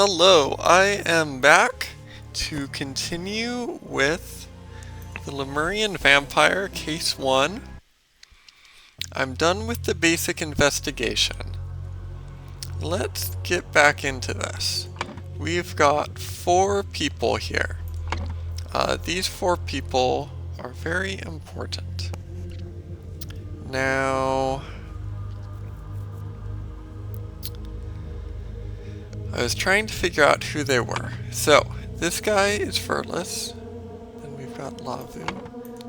Hello, I am back to continue with the Lemurian Vampire, Case 1. I'm done with the basic investigation. Let's get back into this. We've got 4 people here. These 4 people are very important. Now, I was trying to figure out who they were. So, this guy is Verlis, and we've got Lavu.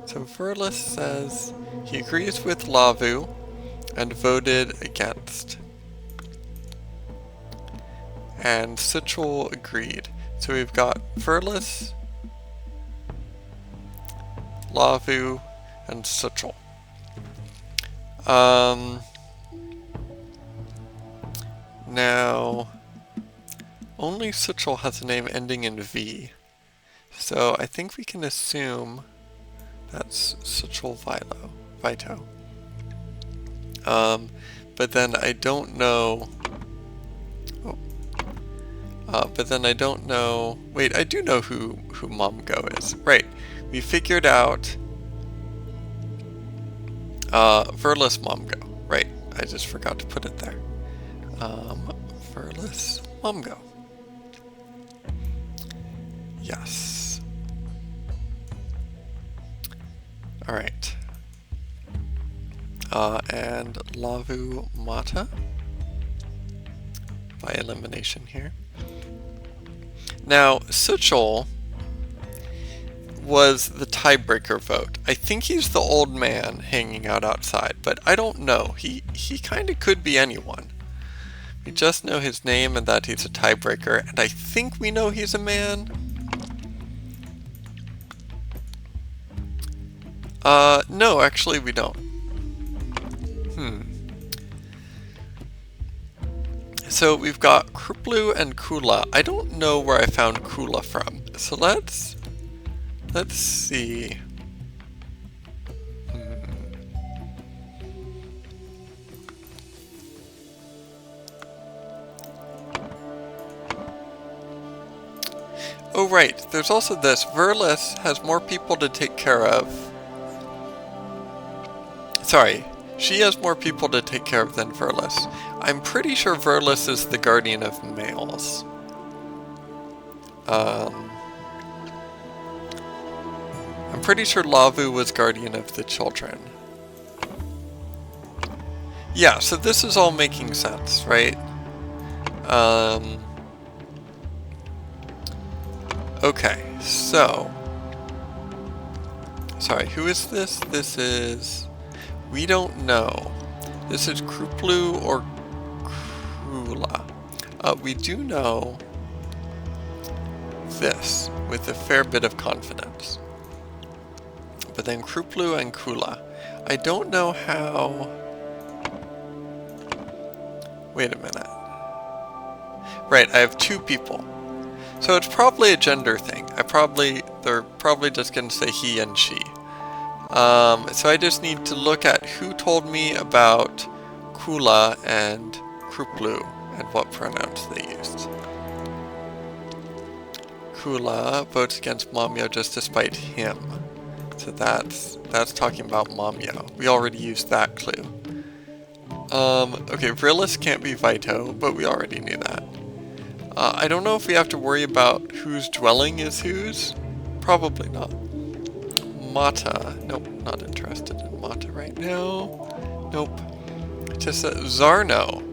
So Verlis says he agrees with Lavu and voted against. And Sichel agreed. So we've got Verlis, Lavu, and Sichel. Now, only Sichel has a name ending in V. So I think we can assume that's Sichel Vito. But then I don't know. Wait, I do know who Momgo is. Right. We figured out Verlis Momgo. Right. I just forgot to put it there. Verlis Momgo. Yes. Alright. And Lavu Mata by elimination here. Now, Sichel was the tiebreaker vote. I think he's the old man hanging out outside, but I don't know. He kind of could be anyone. We just know his name and that he's a tiebreaker, and I think we know he's a man. No, actually we don't. So we've got Kruplu and Kula. I don't know where I found Kula from. So let's see. Oh right, there's also this. Verlis has more people to take care of. Sorry, she has more people to take care of than Verlis. I'm pretty sure Verlis is the guardian of males. I'm pretty sure Lavu was guardian of the children. Yeah, so this is all making sense, right? Okay, so... Sorry, who is this? This is... We don't know. This is Kruplu or Kula. We do know this with a fair bit of confidence. But then Kruplu and Kula. I don't know how... Wait a minute. Right, I have 2 people. So it's probably a gender thing. They're probably just going to say he and she. So I just need to look at who told me about Kula and Kruplu and what pronouns they used. Kula votes against Momyo just despite him. So that's talking about Momyo. We already used that clue. Okay, Verlis can't be Vito, but we already knew that. I don't know if we have to worry about whose dwelling is whose. Probably not. Mata. Nope, not interested in Mata right now. Nope. Just Zarno.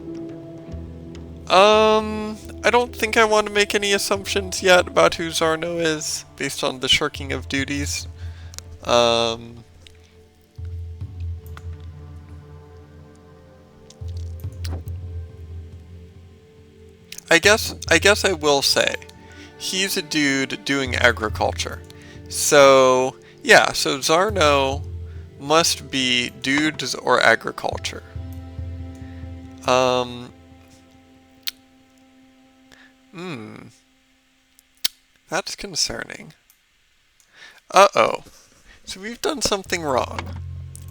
I don't think I want to make any assumptions yet about who Zarno is, based on the shirking of duties. I guess I will say, he's a dude doing agriculture. So, yeah, so Zarno must be dudes or agriculture. That's concerning. Uh-oh. So we've done something wrong,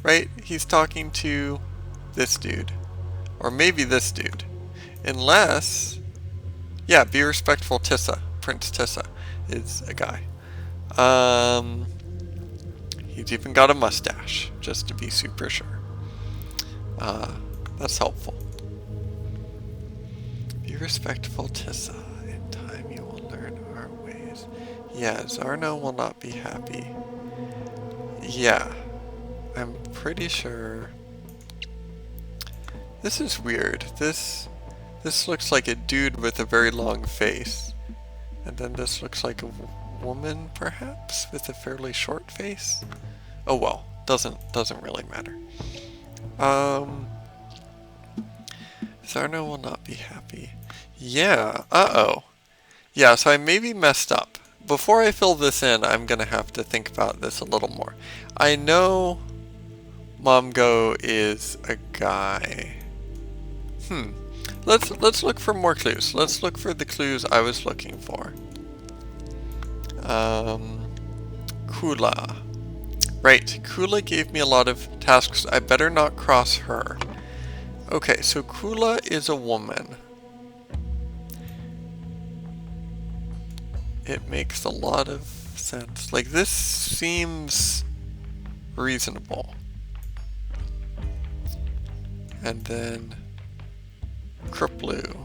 right? He's talking to this dude. Or maybe this dude. Unless Yeah, be respectful Tissa. Prince Tissa is a guy. Um, he's even got a mustache, just to be super sure. That's helpful. Be respectful Tissa. In time you will learn our ways. Yeah, Zarno will not be happy. Yeah, I'm pretty sure. This is weird. This looks like a dude with a very long face. And then this looks like a woman, perhaps, with a fairly short face. Oh well, doesn't really matter. Zarno will not be happy. Yeah, uh-oh. Yeah, so I maybe messed up. Before I fill this in, I'm gonna have to think about this a little more. I know Momgo is a guy. Let's look for more clues. Let's look for the clues I was looking for. Kula. Right, Kula gave me a lot of tasks. I better not cross her. Okay, so Kula is a woman. It makes a lot of sense. Like, this seems reasonable. And then Kruplu.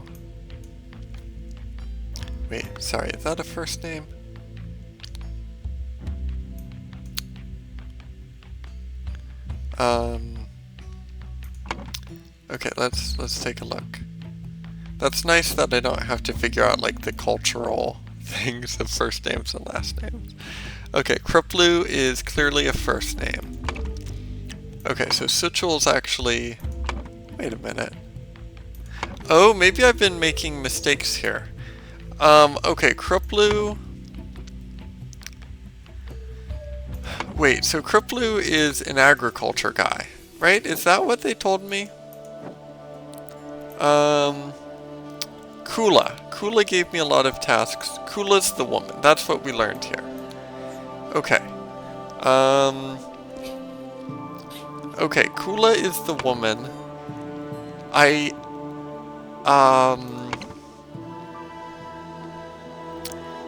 Wait, sorry, is that a first name? Okay, let's take a look. That's nice that I don't have to figure out like the cultural things of first names and last names. Okay, Kruplu is clearly a first name. Okay, so Suchul is actually... Wait a minute. Oh, maybe I've been making mistakes here. Okay, Kruplu... Wait, so Kruplu is an agriculture guy, right? Is that what they told me? Kula. Kula gave me a lot of tasks. Kula's the woman. That's what we learned here. Okay. Okay, Kula is the woman.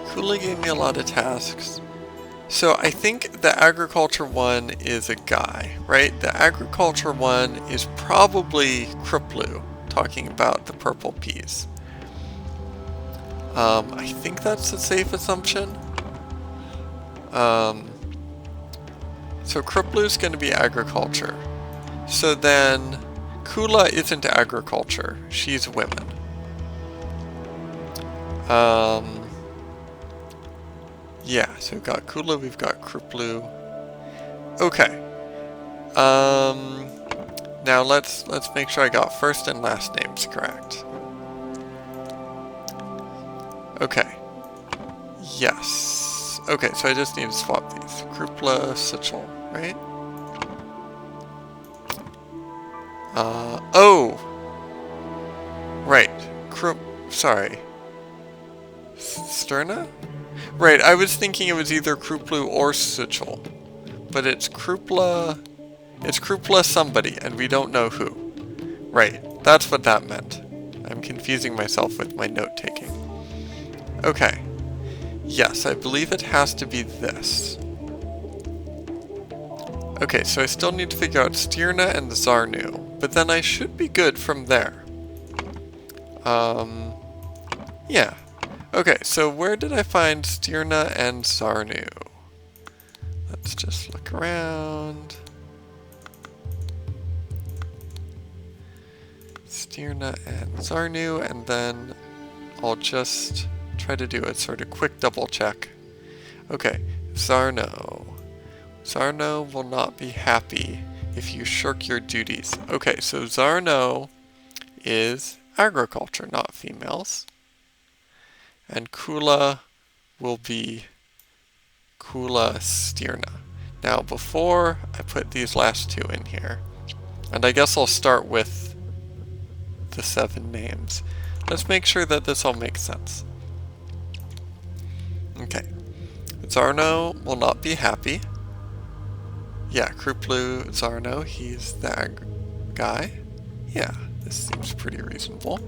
Kula gave me a lot of tasks. So I think the agriculture one is a guy, right? The agriculture one is probably Kruplu, talking about the purple peas. I think that's a safe assumption. So Kruplu's going to be agriculture. So then Kula isn't agriculture, she's women. Yeah, so we've got Kula, we've got Kruplu. Okay. Now let's make sure I got first and last names correct. Okay. Yes. Okay, so I just need to swap these. Krupla, Suchul, right? Oh! Right. Sorry. Sterna? Right, I was thinking it was either Kruplu or Suchul. But it's Krupla somebody, and we don't know who. Right, that's what that meant. I'm confusing myself with my note-taking. Okay. Yes, I believe it has to be this. Okay, so I still need to figure out Stirna and Zarnu, but then I should be good from there. Yeah. Okay, so where did I find Stirna and Zarnu? Let's just look around. Stirna and Zarnu, and then I'll just try to do a sort of quick double check. Okay, Zarno. Zarno will not be happy if you shirk your duties. Okay, so Zarno is agriculture, not females. And Kula will be Kula Stirna. Now, before I put these last two in here, and I guess I'll start with the 7 names. Let's make sure that this all makes sense. Okay. Zarno will not be happy. Yeah, Kruplu Zarno, he's the guy. Yeah, this seems pretty reasonable.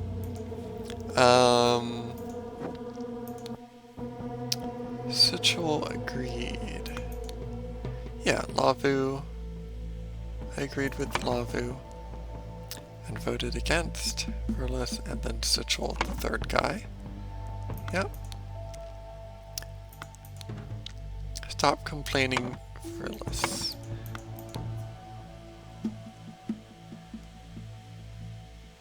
Sichel agreed. Yeah, Lavu. I agreed with Lavu and voted against Verlis, and then Sichel, the third guy. Yep. Stop complaining, Verlis.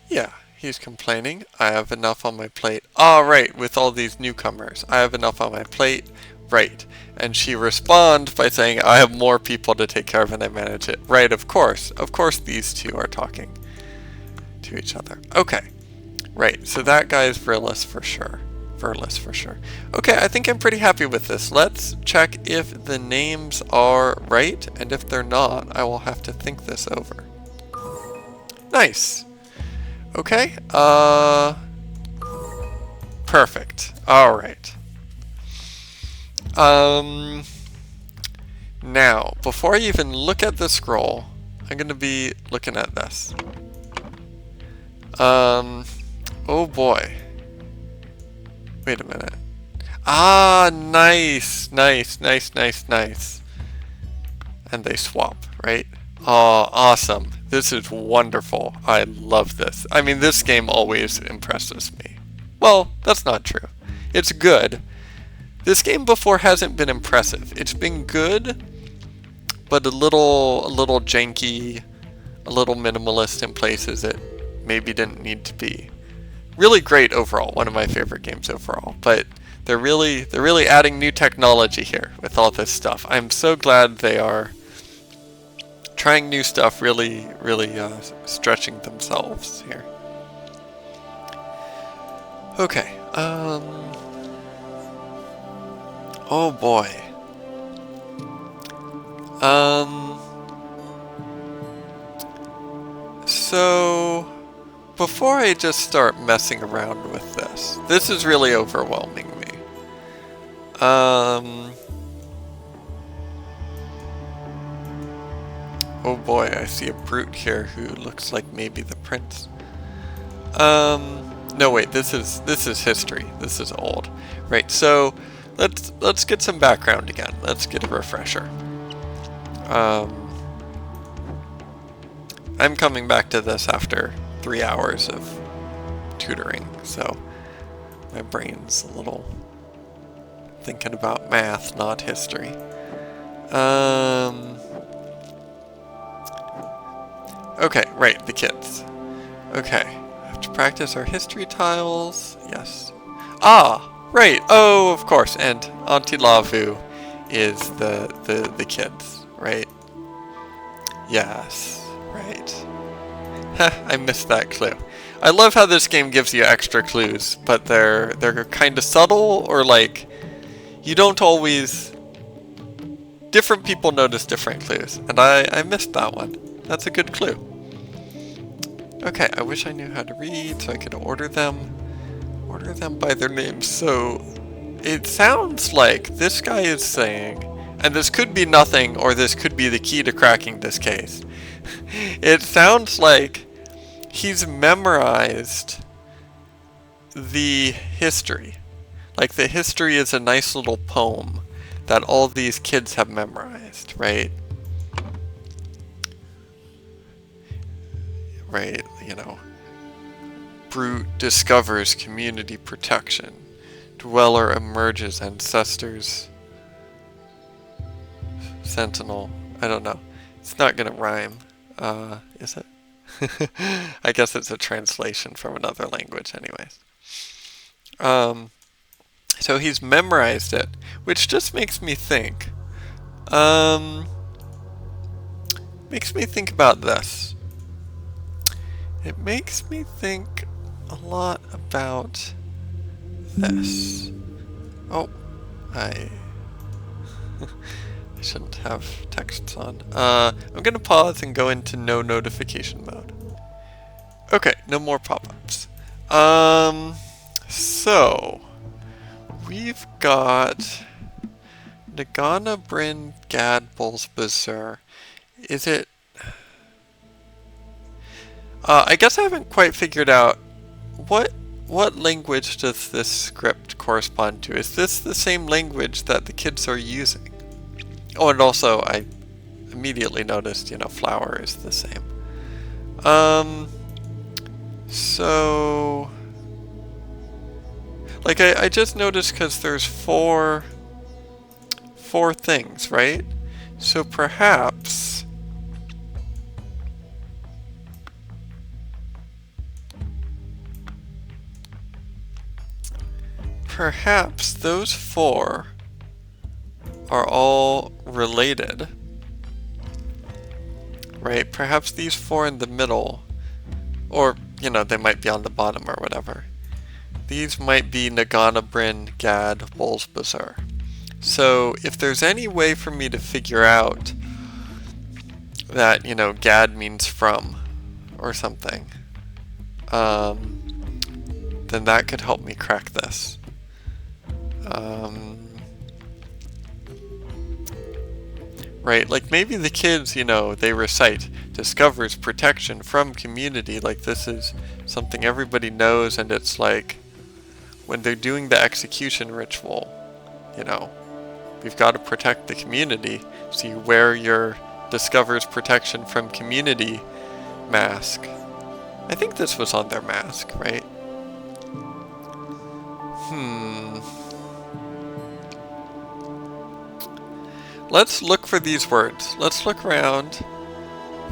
Yeah, he's complaining. I have enough on my plate. Ah, right, with all these newcomers. I have enough on my plate. Right. And she responds by saying, I have more people to take care of and I manage it. Right, of course. Of course these two are talking to each other. Okay. Right, so that guy is Verlis for sure. Verlis for sure. Okay, I think I'm pretty happy with this. Let's check if the names are right, and if they're not, I will have to think this over. Nice. Okay, perfect. All right. Now, before I even look at the scroll, I'm gonna be looking at this. Oh boy. Wait a minute. Ah, nice, nice, nice, nice, nice. And they swap, right? Oh, awesome. This is wonderful. I love this. I mean, this game always impresses me. Well, that's not true. It's good. This game before hasn't been impressive. It's been good, but a little janky, a little minimalist in places it maybe didn't need to be. Really great overall, one of my favorite games overall, but they're really adding new technology here with all this stuff. I'm so glad they are trying new stuff, really stretching themselves here. Okay, oh boy. So before I just start messing around with this is really overwhelming me. Oh boy, I see a brute here who looks like maybe the prince. No wait, this is history. This is old. Right, so let's get some background again. Let's get a refresher. I'm coming back to this after 3 hours of tutoring, so my brain's a little thinking about math, not history. Okay, right, the kids. Okay, I have to practice our history tiles. Yes. Ah, right. Oh, of course. And Auntie Lavu is the kids, right? Yes, right. I missed that clue. I love how this game gives you extra clues, but they're kind of subtle, or like you don't always. Different people notice different clues, and I missed that one. That's a good clue. Okay, I wish I knew how to read so I could order them by their names. So it sounds like this guy is saying, and this could be nothing, or this could be the key to cracking this case. It sounds like he's memorized the history. Like the history is a nice little poem that all these kids have memorized, right? Right, you know. Brute discovers community protection. Dweller emerges, ancestors. Sentinel. I don't know. It's not gonna rhyme, is it? I guess it's a translation from another language anyways. So he's memorized it, which just makes me think. Makes me think about this. It makes me think a lot about this. Oh, I shouldn't have texts on. I'm gonna pause and go into no notification mode. Okay, no more pop-ups. So we've got Nagana, Bryn, Gad, Bulls, Bazaar. Is it? I guess I haven't quite figured out what what language does this script correspond to? Is this the same language that the kids are using? Oh, and also I immediately noticed, flower is the same. So, like I just noticed because there's four things, right? So perhaps those four are all related, right? Perhaps these four in the middle, or, they might be on the bottom or whatever. These might be Nagana, Bryn, Gad, Bolsbazar. So if there's any way for me to figure out that, Gad means from or something, then that could help me crack this. Right, like maybe the kids, they recite discovers protection from community, like this is something everybody knows, and it's like when they're doing the execution ritual, we've got to protect the community, so you wear your discovers protection from community mask. I think this was on their mask, right? Let's look for these words. Let's look around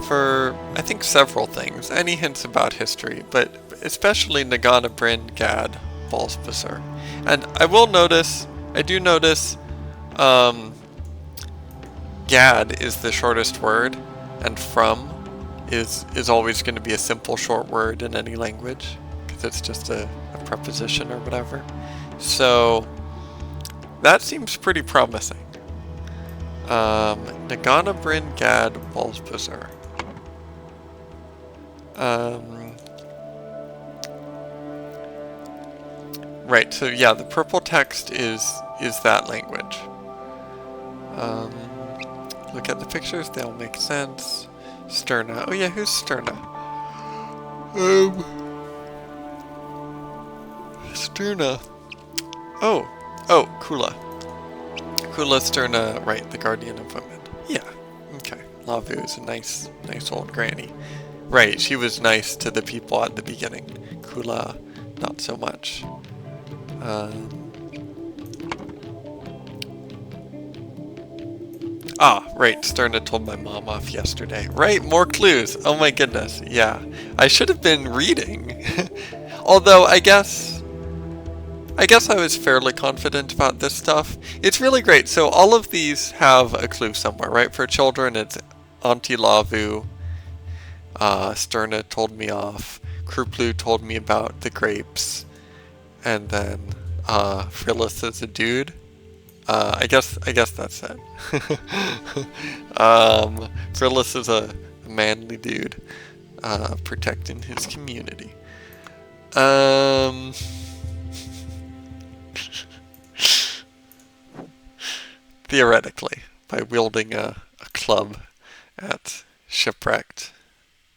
for, I think, several things. Any hints about history, but especially Nagana, Bryn, Gad, Bolsbazar. And I do notice, Gad is the shortest word, and from is always going to be a simple short word in any language, because it's just a preposition or whatever. So that seems pretty promising. Nagana, Bryn, Gad, Bolsbazar. Right, so yeah, the purple text is that language. Look at the pictures, they all make sense. Sterna. Oh yeah, who's Sterna? Sterna. Oh, Kula. Kula Sterna, right, the guardian of women. Yeah, okay. Lavu is a nice old granny. Right, she was nice to the people at the beginning. Kula, not so much. Right, Sterna told my mom off yesterday. Right, more clues. Oh my goodness, yeah. I should have been reading. Although, I guess I was fairly confident about this stuff. It's really great. So all of these have a clue somewhere, right? For children, it's Auntie Lavu. Sterna told me off. Kruplu told me about the grapes. And then Frillis is a dude. I guess that's it. Frillis is a manly dude protecting his community. Theoretically, by wielding a club at shipwrecked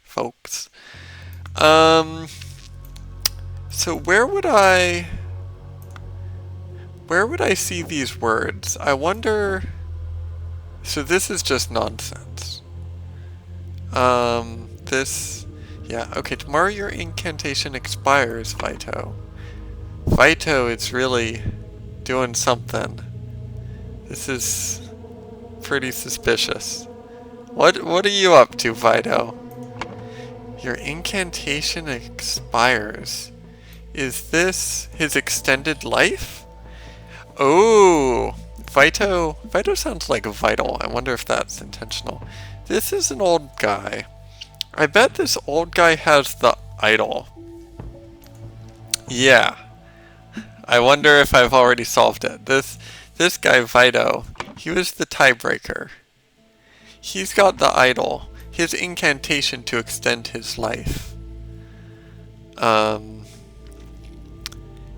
folks. So where would I see these words? I wonder. So this is just nonsense. Yeah, okay, tomorrow your incantation expires, Vito. Vito is really doing something. This is pretty suspicious. What are you up to, Vito? Your incantation expires. Is this his extended life? Oh, Vito sounds like vital. I wonder if that's intentional. This is an old guy. I bet this old guy has the idol. Yeah. I wonder if I've already solved it. This guy, Vito, he was the tiebreaker. He's got the idol. His incantation to extend his life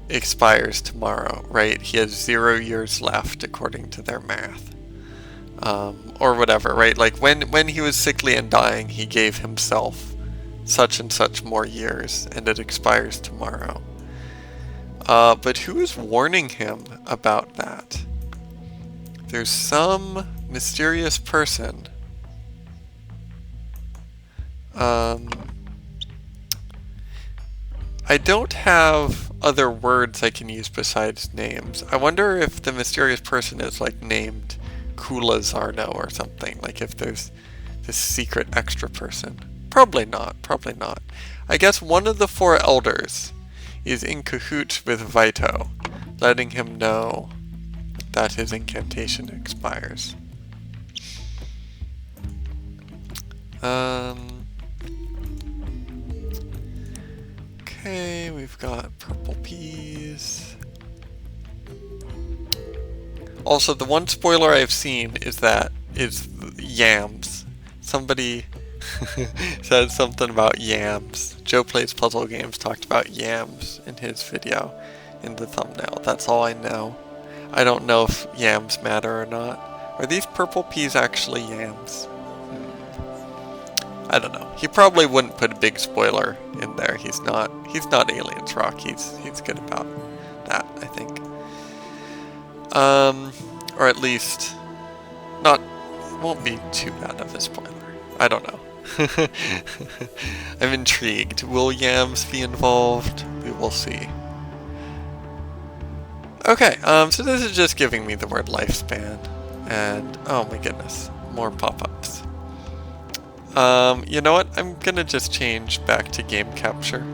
expires tomorrow, right? He has 0 years left according to their math. Or whatever, right? Like when he was sickly and dying, he gave himself such and such more years, and it expires tomorrow. But who is warning him about that? There's some mysterious person. I don't have other words I can use besides names. I wonder if the mysterious person is like named Kula Zarno or something, like if there's this secret extra person. Probably not, probably not. I guess one of the four elders is in cahoots with Vito, letting him know that his incantation expires. Okay, we've got purple peas. Also, the one spoiler I've seen is yams. Somebody said something about yams. Joe Plays Puzzle Games talked about yams in his video in the thumbnail. That's all I know. I don't know if yams matter or not. Are these purple peas actually yams? I don't know. He probably wouldn't put a big spoiler in there. He's not Aliens Rock. He's good about that, I think. Or at least won't be too bad of a spoiler. I don't know. I'm intrigued. Will yams be involved? We will see. Okay, so this is just giving me the word lifespan. And, oh my goodness, more pop-ups. You know what? I'm gonna just change back to game capture.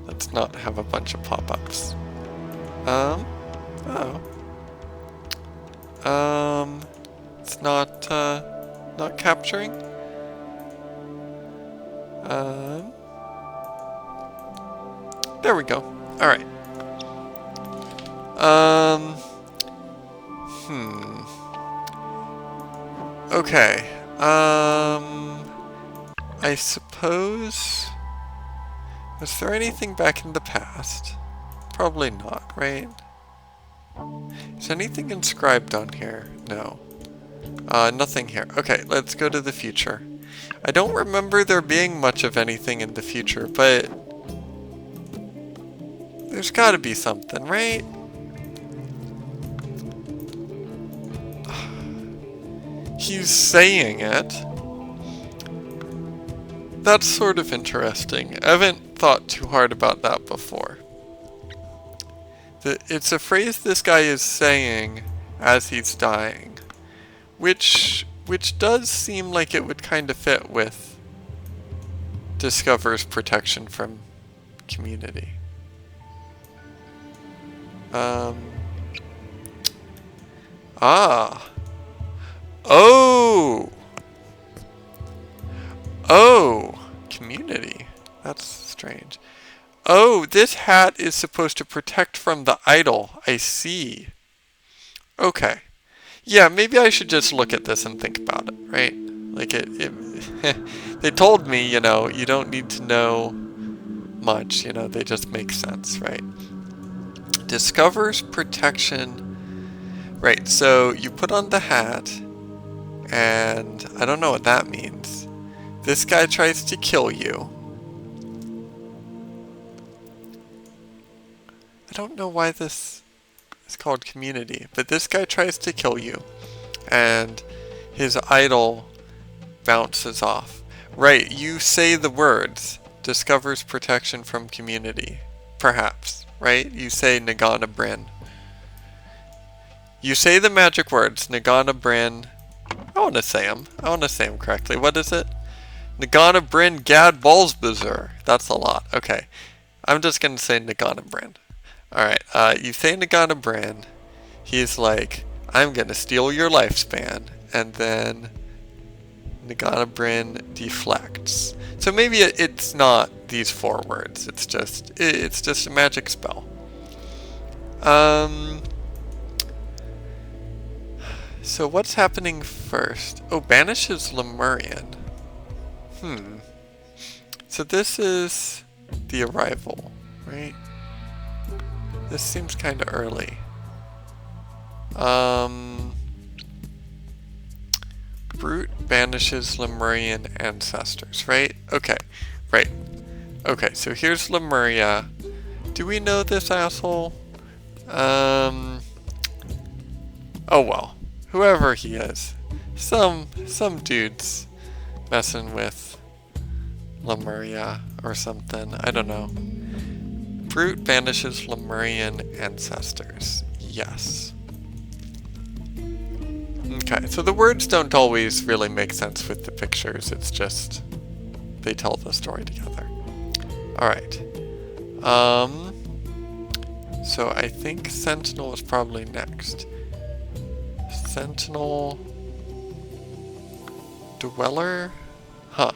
Let's not have a bunch of pop-ups. It's not capturing. There we go. All right. Okay. I suppose... Was there anything back in the past? Probably not, right? Is anything inscribed on here? No. Nothing here. Okay, let's go to the future. I don't remember there being much of anything in the future, but... There's gotta be something, right? He's saying it. That's sort of interesting. I haven't thought too hard about that before. It's a phrase this guy is saying as he's dying, which does seem like it would kind of fit with discovers protection from community. Oh, community. That's strange. Oh, this hat is supposed to protect from the idol. I see. Okay. Yeah, maybe I should just look at this and think about it, right? Like they told me, you know, you don't need to know much, you know, they just make sense, right? Discovers protection. Right, so you put on the hat, and I don't know what that means. This guy tries to kill you. I don't know why this is called community, but this guy tries to kill you, and his idol bounces off. Right, you say the words, discovers protection from community, perhaps, right? You say Nagana Bryn. You say the magic words, Nagana Bryn. I want to say them correctly. What is it? Nagana Bryn Gad Balsbazur. That's a lot. Okay. I'm just going to say Nagana Bryn. Alright, you say Nagana Bryn. He's like, I'm going to steal your lifespan. And then Nagana Bryn deflects. So maybe it's not these four words. It's just a magic spell. So what's happening first? Oh, banishes Lemurian. So this is the arrival, right? This seems kind of early. Brute banishes Lemurian ancestors, right? Okay, right. Okay, so here's Lemuria. Do we know this asshole? Oh well. Whoever he is. Some dude's messing with Lemuria or something. I don't know. Brute banishes Lemurian ancestors. Yes. Okay, so the words don't always really make sense with the pictures. It's just they tell the story together. Alright. So I think Sentinel is probably next. Sentinel... Dweller? Huh.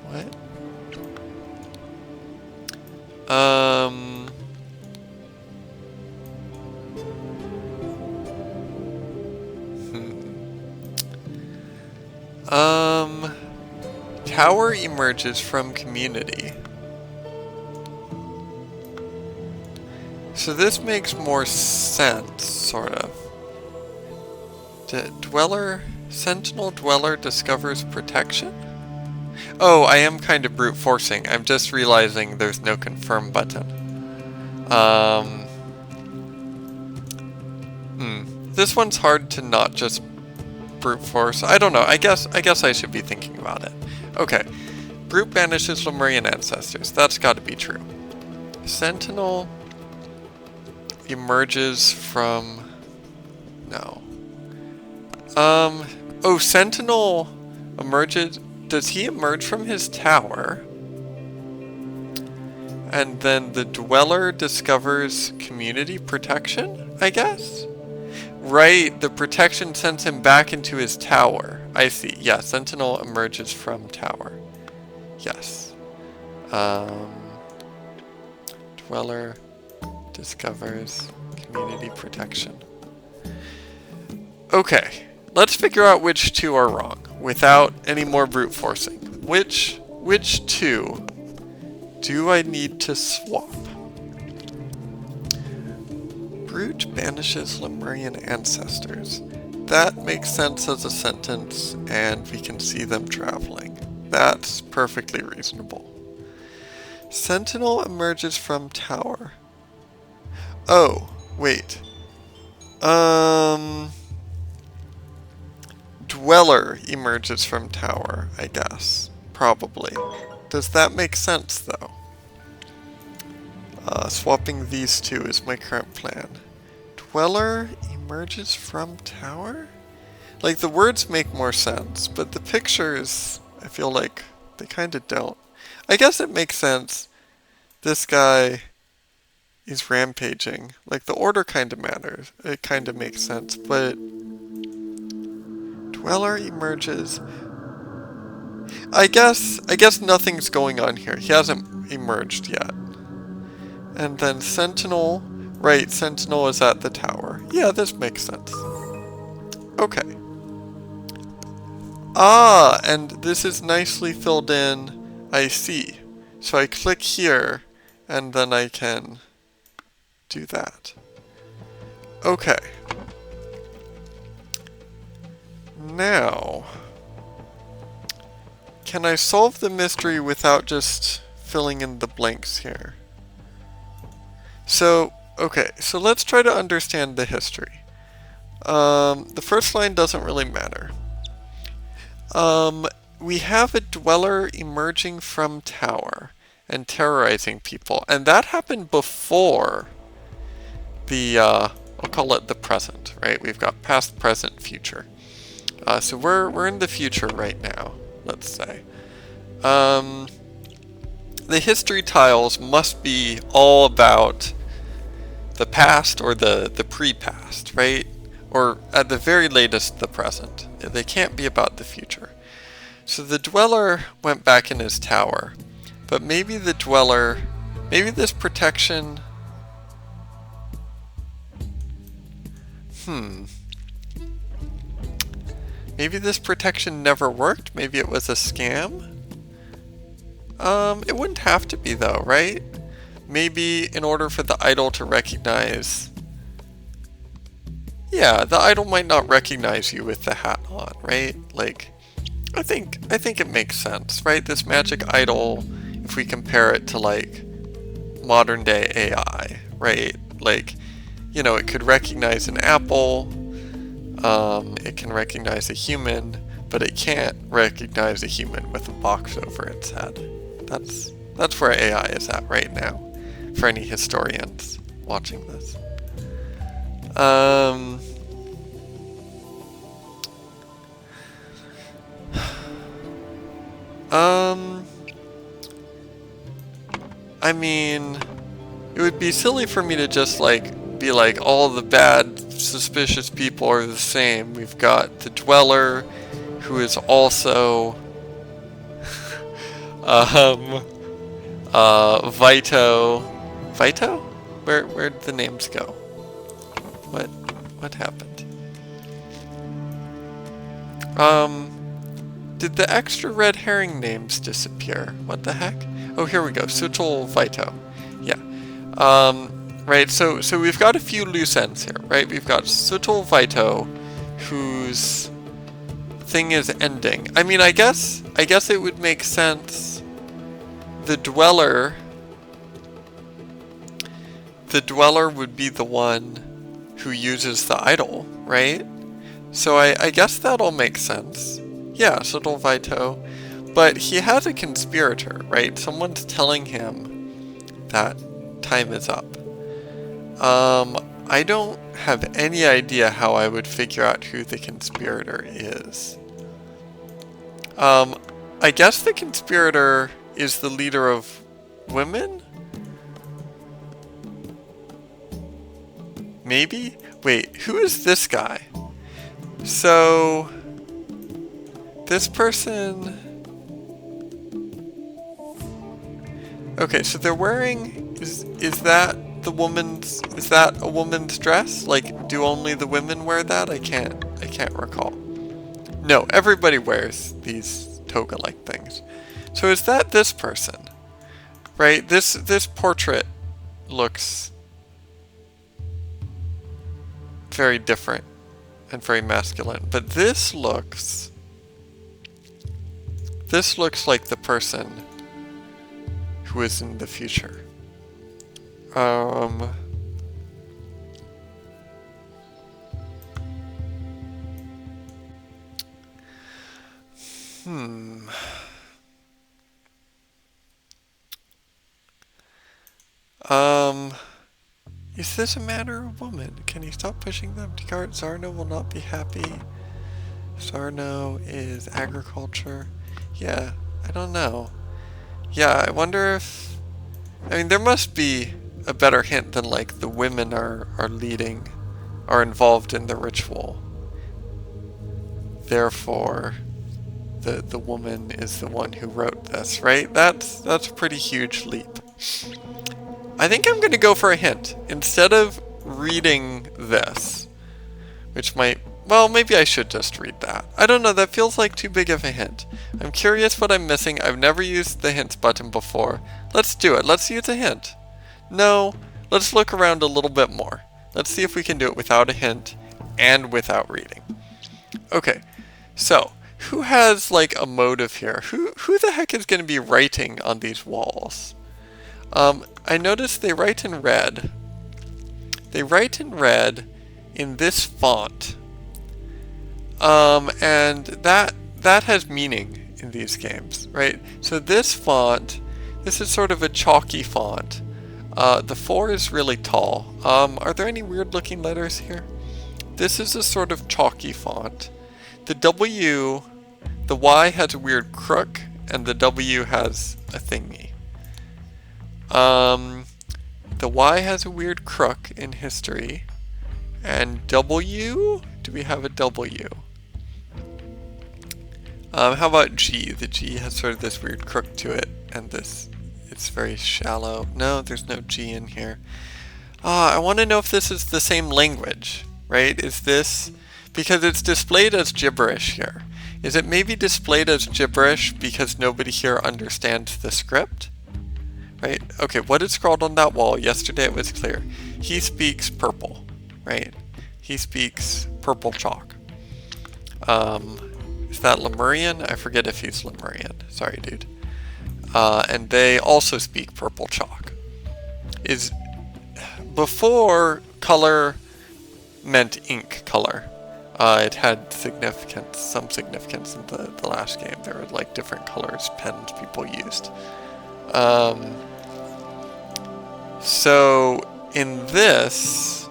What? Tower emerges from community. So this makes more sense, sort of. Sentinel Dweller discovers protection? Oh, I am kind of brute forcing. I'm just realizing there's no confirm button. This one's hard to not just brute force. I don't know. I guess I should be thinking about it. Okay. Brute banishes Lemurian ancestors. That's got to be true. Sentinel emerges from... No. Oh, Sentinel emerges... Does he emerge from his tower? And then the Dweller discovers community protection, I guess? Right, the protection sends him back into his tower. I see. Yeah, Sentinel emerges from tower. Yes. Dweller discovers community protection. Okay, let's figure out which two are wrong without any more brute forcing. Which two do I need to swap? Brute banishes Lemurian ancestors. That makes sense as a sentence, and we can see them traveling. That's perfectly reasonable. Sentinel emerges from tower. Oh, wait. Dweller emerges from tower, I guess. Probably. Does that make sense, though? Swapping these two is my current plan. Dweller emerges from tower? Like, the words make more sense, but the pictures, I feel like they kind of don't. I guess it makes sense. This guy is rampaging. Like, the order kind of matters. It kind of makes sense, but... Dweller emerges... I guess nothing's going on here. He hasn't emerged yet. And then Sentinel... Right, Sentinel is at the tower. Yeah, this makes sense. Okay. Ah, and this is nicely filled in. I see. So I click here, and then I can do that. Okay. Now, can I solve the mystery without just filling in the blanks here? So, okay, so let's try to understand the history. The first line doesn't really matter. We have a Dweller emerging from tower and terrorizing people, and that happened before the, I'll call it the present, right? We've got past, present, future. So we're in the future right now, let's say. The history tiles must be all about the past or the pre-past, right? Or at the very latest, the present. They can't be about the future. So the Dweller went back in his tower, but maybe the Dweller, maybe this protection, maybe this protection never worked. Maybe it was a scam. It wouldn't have to be though, right? Maybe in order for the idol to recognize... Yeah, the idol might not recognize you with the hat on, right? Like, I think it makes sense, right? This magic idol, if we compare it to like modern day AI, right? Like, you know, it could recognize an apple, it can recognize a human, but it can't recognize a human with a box over its head. That's where AI is at right now, for any historians watching this. I mean, it would be silly for me to just like be like all the bad, suspicious people are the same. We've got the Dweller, who is also Vito. Vito? Where'd the names go? What happened? Did the extra red herring names disappear? What the heck? Oh, here we go. Sutil Vito. Yeah. Right, so we've got a few loose ends here, right? We've got Sutil Vito, whose thing is ending. I mean, I guess it would make sense. The Dweller would be the one who uses the idol, right? So I guess that'll make sense. Yeah, Sutil Vito. But he has a conspirator, right? Someone's telling him that time is up. I don't have any idea how I would figure out who the conspirator is. I guess the conspirator is the leader of women? Maybe? Wait, who is this guy? So, this person... Okay, so they're wearing... Is that a woman's dress? Like, do only the women wear that? I can't recall. No, everybody wears these toga-like things. So is that this person? Right? This portrait looks very different and very masculine, but this looks like the person who is in the future. Is this a man or a woman? Can you stop pushing the empty cart? Zarno will not be happy. Zarno is agriculture. Yeah, I don't know. Yeah, I wonder if... I mean, there must be a better hint than, like, the women are involved in the ritual. Therefore, the woman is the one who wrote this, right? That's a pretty huge leap. I think I'm going to go for a hint. Instead of reading this, which might... Well, maybe I should just read that. I don't know, that feels like too big of a hint. I'm curious what I'm missing. I've never used the hints button before. Let's do it. Let's use a hint. No, let's look around a little bit more. Let's see if we can do it without a hint and without reading. Okay, so who has like a motive here? Who the heck is going to be writing on these walls? I noticed they write in red. They write in red in this font. And that has meaning in these games, right? So this font, this is sort of a chalky font. The 4 is really tall. Are there any weird looking letters here? This is a sort of chalky font. The W, the Y has a weird crook, and the W has a thingy. The Y has a weird crook in history. And W? Do we have a W? How about G? The G has sort of this weird crook to it, and it's very shallow. No, there's no G in here. I want to know if this is the same language, right? Is this, because it's displayed as gibberish here. Is it maybe displayed as gibberish because nobody here understands the script? Right? Okay, what is scrawled on that wall? Yesterday it was clear. He speaks purple, right? He speaks purple chalk. Is that Lemurian? I forget if he's Lemurian. Sorry, dude. and they also speak purple chalk. Before color meant ink color. It had some significance in the last game. There were like different colors pens people used. So in this,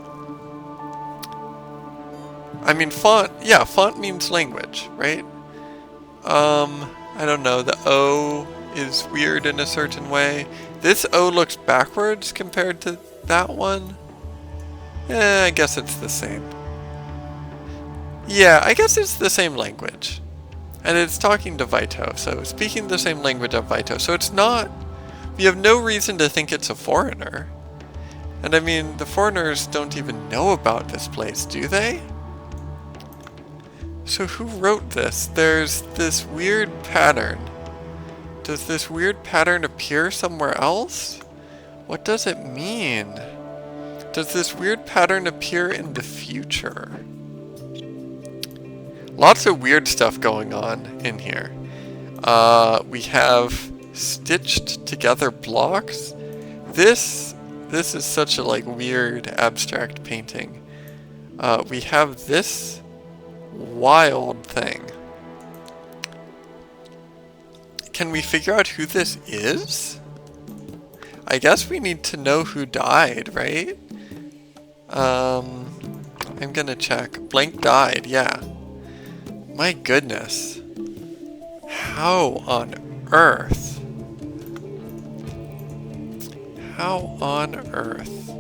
I mean font means language, right? I don't know, the O is weird in a certain way. This O looks backwards compared to that one. I guess it's the same. Yeah, I guess it's the same language. And it's talking to Vito, so speaking the same language of Vito. So it's not, we have no reason to think it's a foreigner. And I mean, the foreigners don't even know about this place, do they? So who wrote this? There's this weird pattern. Does this weird pattern appear somewhere else? What does it mean? Does this weird pattern appear in the future? Lots of weird stuff going on in here. We have stitched together blocks. This is such a like weird abstract painting. We have this wild thing. Can we figure out who this is? I guess we need to know who died, right? I'm gonna check. Blank died, yeah. My goodness. How on earth? How on earth?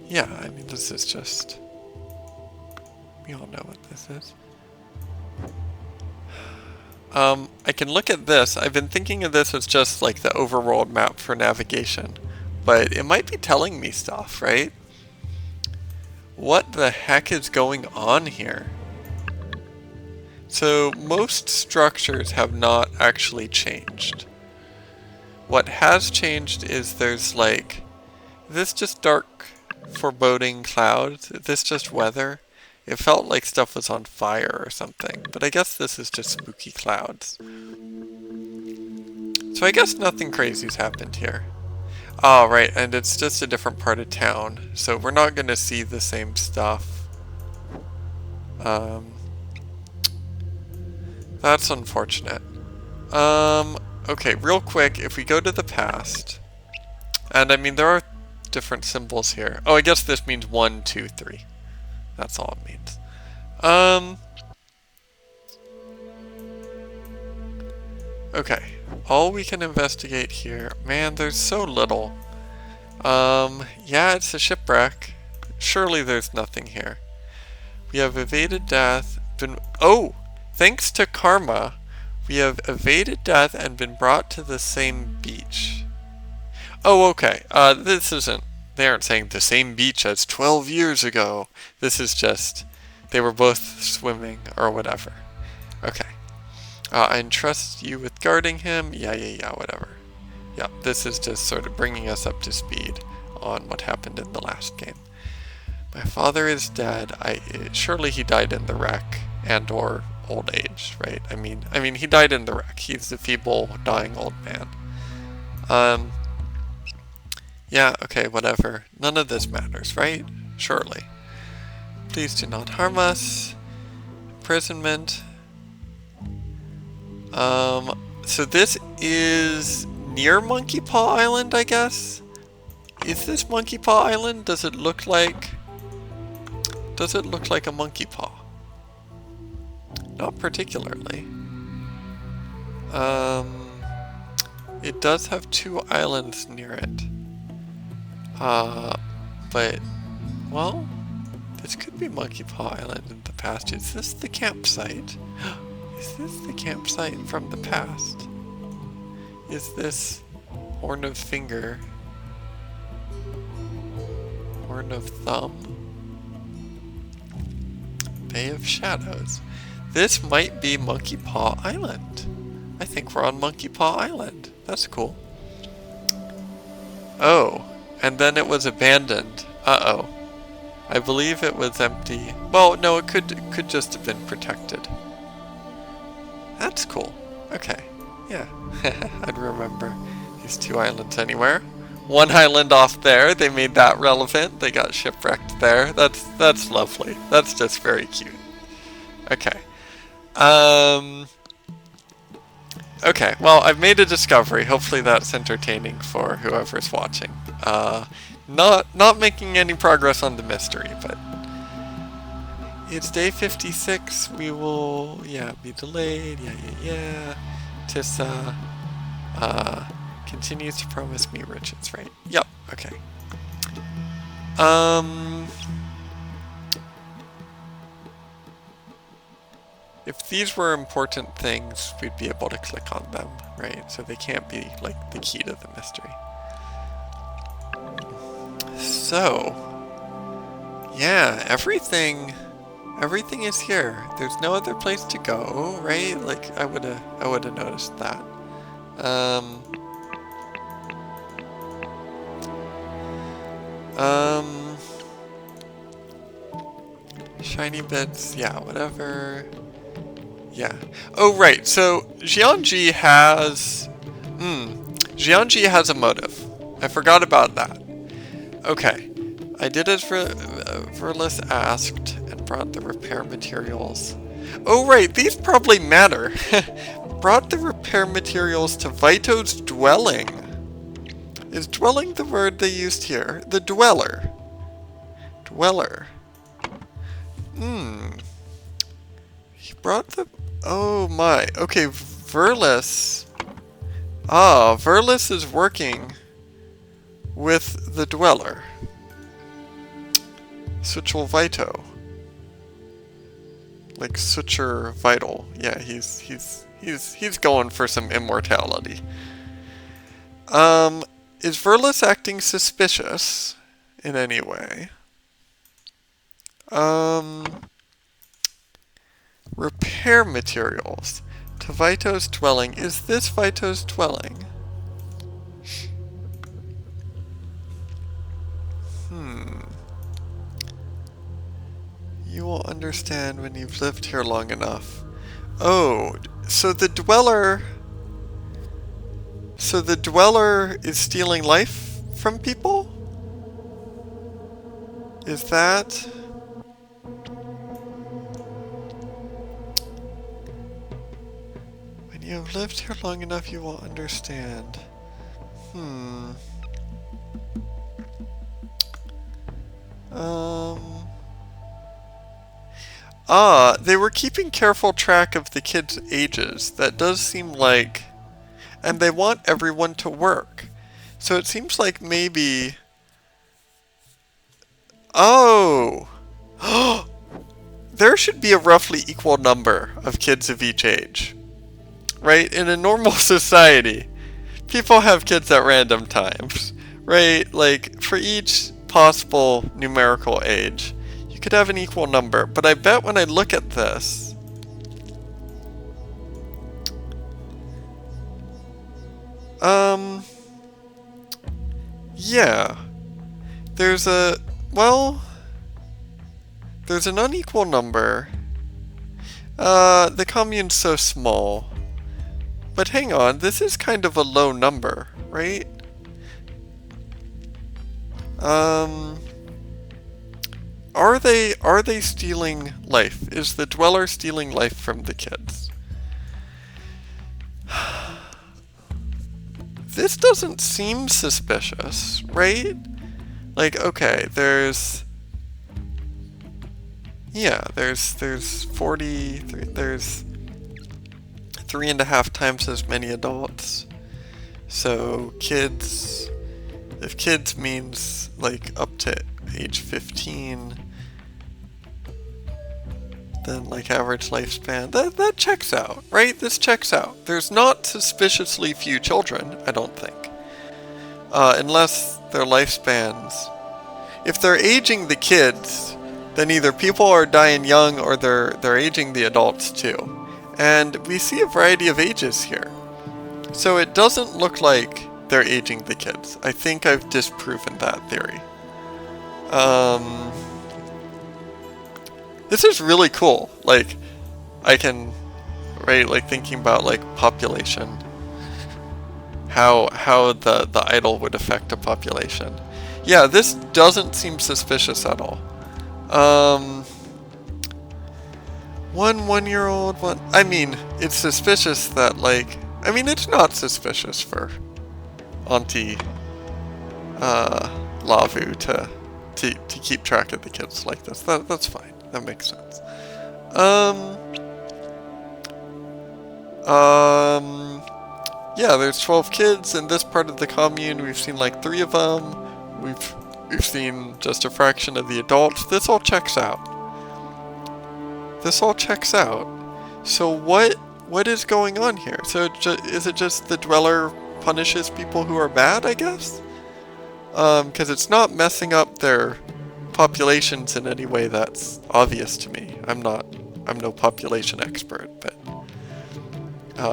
Yeah, I mean, this is just... We all know what this is. I can look at this. I've been thinking of this as just like the overworld map for navigation. But it might be telling me stuff, right? What the heck is going on here? So most structures have not actually changed. What has changed is there's like, this just dark foreboding clouds, this just weather. It felt like stuff was on fire or something, but I guess this is just spooky clouds. So I guess nothing crazy's happened here. Oh, right, and it's just a different part of town, so we're not going to see the same stuff. That's unfortunate. Okay, real quick, if we go to the past, and I mean, there are different symbols here. Oh, I guess this means 1, 2, 3. That's all it means. Okay, all we can investigate here. Man, there's so little. Yeah, it's a shipwreck. Surely there's nothing here. We have evaded death. Oh! Thanks to karma, we have evaded death and been brought to the same beach. Oh, okay. This isn't... They aren't saying the same beach as 12 years ago. This is just... They were both swimming or whatever. Okay. I entrust you with guarding him. Yeah, whatever. Yeah, this is just sort of bringing us up to speed on what happened in the last game. My father is dead. Surely he died in the wreck and or old age, right? I mean, he died in the wreck. He's the feeble, dying old man. Yeah, okay, whatever. None of this matters, right? Surely. Please do not harm us. Imprisonment. So this is near Monkey Paw Island, I guess? Is this Monkey Paw Island? Does it look like a monkey paw? Not particularly. It does have 2 islands near it. But, well, this could be Monkey Paw Island in the past. Is this the campsite? Is this the campsite from the past? Is this Horn of Finger? Horn of Thumb? Bay of Shadows. This might be Monkey Paw Island. I think we're on Monkey Paw Island. That's cool. Oh, and then it was abandoned. Uh-oh. I believe it was empty. Well, no, it could just have been protected. That's cool. Okay. Yeah. I'd remember these 2 islands anywhere. 1 island off there, they made that relevant. They got shipwrecked there. That's lovely. That's just very cute. Okay. Okay, well, I've made a discovery. Hopefully that's entertaining for whoever's watching. Not making any progress on the mystery, but it's day 56. We will, be delayed. Yeah. Tissa, continues to promise me riches, right? Yep, okay. If these were important things, we'd be able to click on them, right? So they can't be, like, the key to the mystery. So, yeah, everything is here. There's no other place to go, right? Like, I would've noticed that. Shiny bits, yeah, whatever. Yeah. Oh, right. So Jianji has a motive. I forgot about that. Okay. I did as Verlis asked and brought the repair materials. Oh, right. These probably matter. Brought the repair materials to Vito's dwelling. Is dwelling the word they used here? The dweller. Dweller. He brought the... Oh my. Okay, Verlis. Verlis is working with the dweller. Suchel Vito. Like Sucher Vital. Yeah, he's going for some immortality. Is Verlis acting suspicious in any way? Repair materials to Vito's dwelling. Is this Vito's dwelling? You will understand when you've lived here long enough. Oh, so the dweller is stealing life from people? Is that... When you have lived here long enough, you will understand. They were keeping careful track of the kids' ages. That does seem like... And they want everyone to work. So it seems like maybe... Oh! There should be a roughly equal number of kids of each age. Right? In a normal society, people have kids at random times. Right? Like, for each possible numerical age, you could have an equal number. But I bet when I look at this... Yeah. There's an unequal number. The commune's so small. But hang on, this is kind of a low number, right? Are they stealing life? Is the dweller stealing life from the kids? This doesn't seem suspicious, right? Like, okay, there's 40, there's 3.5 times as many adults. So kids, if kids means like up to age 15, then like average lifespan, that checks out, right? This checks out. There's not suspiciously few children, I don't think. Unless their lifespans, if they're aging the kids, then either people are dying young or they're aging the adults too. And we see a variety of ages here. So it doesn't look like they're aging the kids. I think I've disproven that theory. This is really cool. Like, I can right? Like thinking about like population, how the idol would affect a population. Yeah, this doesn't seem suspicious at all. One-year-old, one. I mean, it's suspicious that like. I mean, it's not suspicious for Auntie Lavu to keep track of the kids like this. That's fine. That makes sense. Yeah, there's 12 kids in this part of the commune. We've seen like 3 of them. We've seen just a fraction of the adults. This all checks out. This all checks out. So what is going on here? So is it just the dweller punishes people who are bad, I guess? Because it's not messing up their populations in any way that's obvious to me. I'm no population expert, but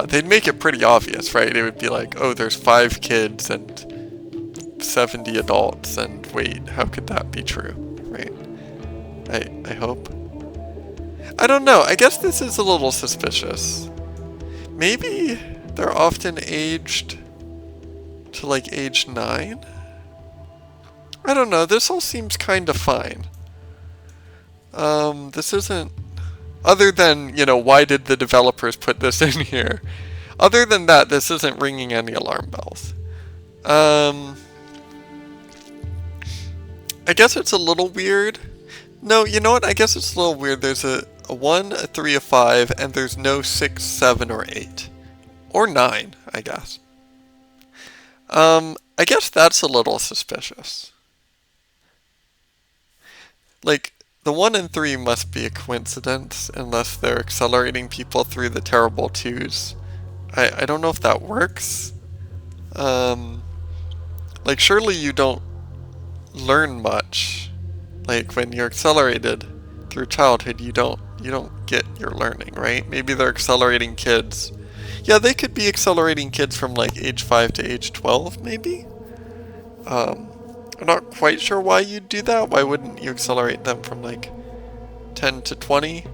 they'd make it pretty obvious, right? It would be like, oh, there's 5 kids and 70 adults, and wait, how could that be true, right? I hope. I don't know, I guess this is a little suspicious. Maybe they're often aged to like age 9? I don't know, this all seems kind of fine. This isn't... Other than, you know, why did the developers put this in here? Other than that, this isn't ringing any alarm bells. I guess it's a little weird. No, you know what? I guess it's a little weird. There's a 1, a 3, a 5, and there's no 6, 7, or 8. Or 9, I guess. I guess that's a little suspicious. Like, the 1 and 3 must be a coincidence unless they're accelerating people through the terrible 2s. I don't know if that works. Like, surely you don't learn much. Like, when you're accelerated through childhood, you don't get your learning, right? Maybe they're accelerating kids. Yeah, they could be accelerating kids from like age 5 to age 12, maybe? I'm not quite sure why you'd do that. Why wouldn't you accelerate them from like 10 to 20?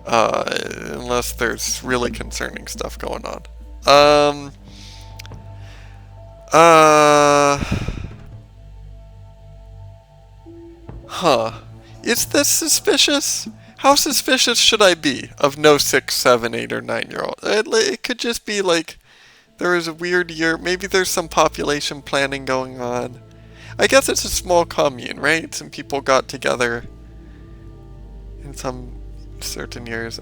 Unless there's really concerning stuff going on. Huh. Is this suspicious? How suspicious should I be of no 6, 7, 8, or 9-year-old? It could just be like there was a weird year. Maybe there's some population planning going on. I guess it's a small commune, right? Some people got together in some certain years.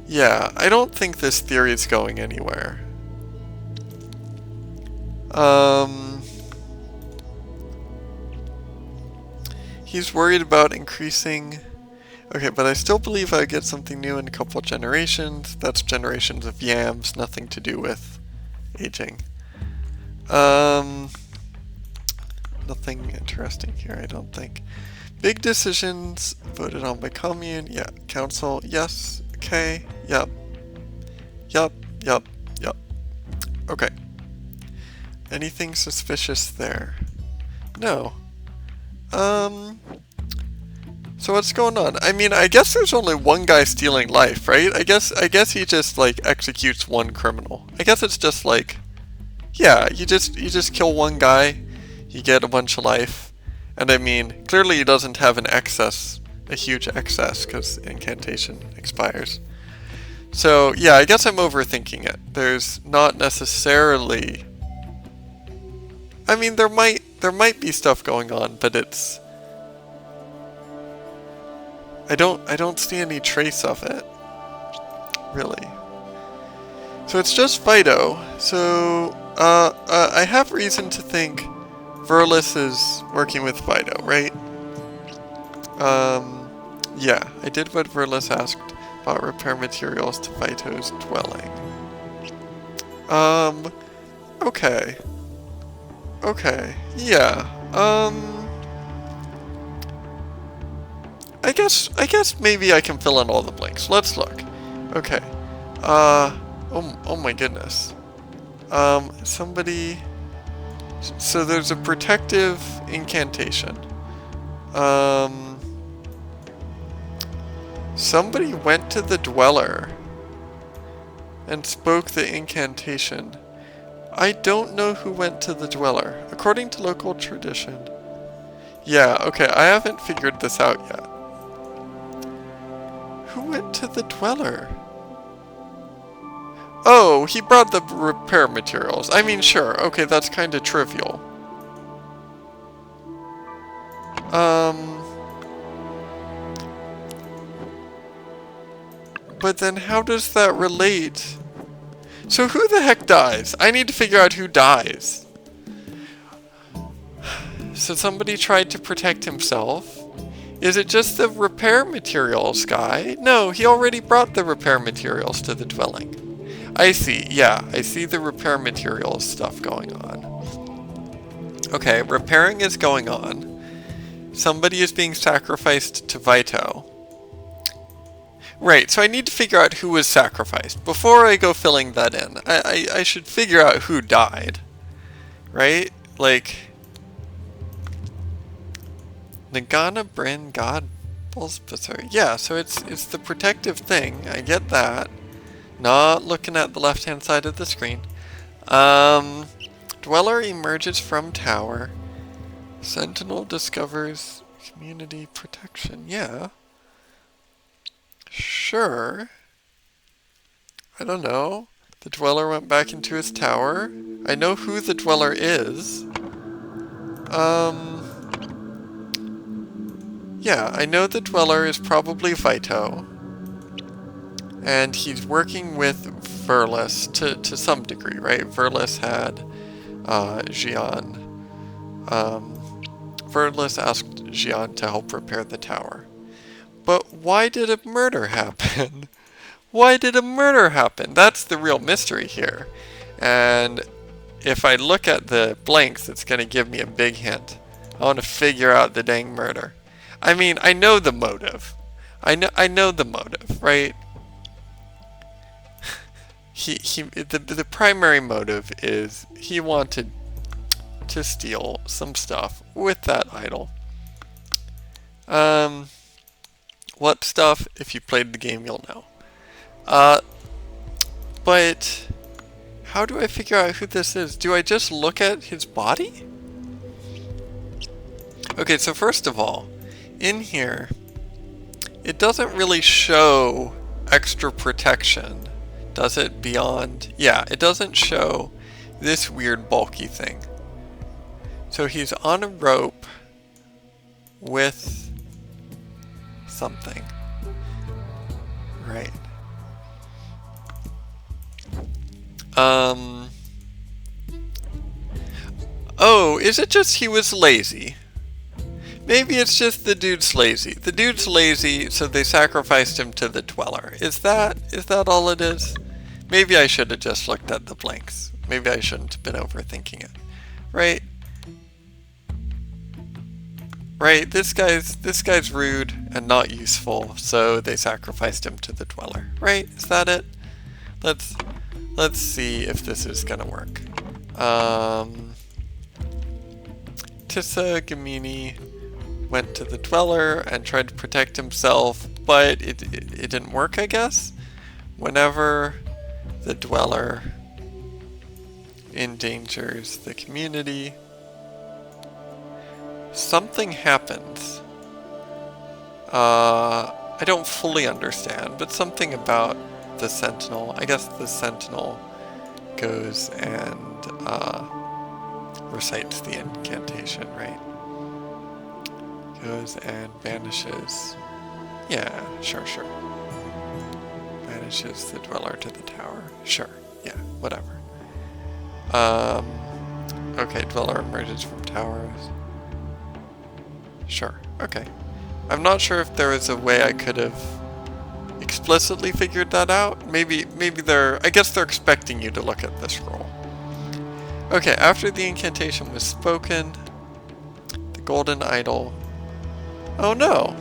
Yeah, I don't think this theory is going anywhere. He's worried about increasing... Okay, but I still believe I get something new in a couple generations. That's generations of yams, nothing to do with aging. Nothing interesting here, I don't think. Big decisions voted on by commune. Yeah, council. Yes. Okay. Yep. Yep. Yep. Yep. Okay. Anything suspicious there? No. So what's going on? I mean, I guess there's only one guy stealing life, right? I guess he just like executes one criminal. I guess it's just like, yeah, you just kill one guy, you get a bunch of life, and I mean, clearly he doesn't have a huge excess, because incantation expires. So yeah, I guess I'm overthinking it. There's not necessarily. I mean, there might be stuff going on, but it's. I don't see any trace of it, really. So it's just Fido. So I have reason to think Verlis is working with Fido, right? Yeah, I did what Verlis asked about repair materials to Fido's dwelling. Okay. Okay, yeah. I guess maybe I can fill in all the blanks. Let's look. Okay. Oh my goodness. Somebody... So there's a protective incantation. Somebody went to the dweller and spoke the incantation. I don't know who went to the dweller. According to local tradition. Yeah, okay, I haven't figured this out yet. Who went to the dweller? Oh, he brought the repair materials. I mean, sure, okay, that's kind of trivial. But then how does that relate? So who the heck dies? I need to figure out who dies. So somebody tried to protect himself? Is it just the repair materials guy? No, he already brought the repair materials to the dwelling. I see, yeah, I see the repair materials stuff going on. Okay, repairing is going on. Somebody is being sacrificed to Vito. Right, so I need to figure out who was sacrificed. Before I go filling that in, I should figure out who died. Right? Like... Nagana Bryn God Bulbasaur. Yeah, so it's the protective thing. I get that. Not looking at the left-hand side of the screen. Dweller emerges from tower. Sentinel discovers community protection. Yeah. Sure. I don't know. The dweller went back into his tower. I know who the dweller is. Yeah, I know the dweller is probably Vito. And he's working with Verlis to some degree, right? Verlis had Xian. Verlis asked Xian to help repair the tower. But why did a murder happen? Why did a murder happen? That's the real mystery here. And if I look at the blanks, it's going to give me a big hint. I want to figure out the dang murder. I mean, I know the motive. I know the motive, right? The primary motive is he wanted to steal some stuff with that idol. What stuff? If you played the game, you'll know. But how do I figure out who this is? Do I just look at his body? Okay, so first of all, in here, it doesn't really show extra protection, does it? Beyond, yeah, it doesn't show this weird bulky thing. So he's on a rope with something. Right. Oh, is it just he was lazy? Maybe it's just the dude's lazy. The dude's lazy, so they sacrificed him to the dweller. Is that all it is? Maybe I should have just looked at the blanks. Maybe I shouldn't have been overthinking it. Right? Right, this guy's rude and not useful, so they sacrificed him to the dweller. Right? Is that it? Let's see if this is gonna work. Tissa Gamini went to the dweller and tried to protect himself, but it didn't work, I guess. Whenever the dweller endangers the community, something happens. I don't fully understand, but something about the sentinel. I guess the sentinel goes and recites the incantation, right? Goes and banishes. Yeah, sure. Banishes the dweller to the tower. Sure, yeah, whatever. Okay, dweller emerges from towers. Sure, okay. I'm not sure if there was a way I could have explicitly figured that out. Maybe I guess they're expecting you to look at the scroll. Okay, after the incantation was spoken, the golden idol. Oh no.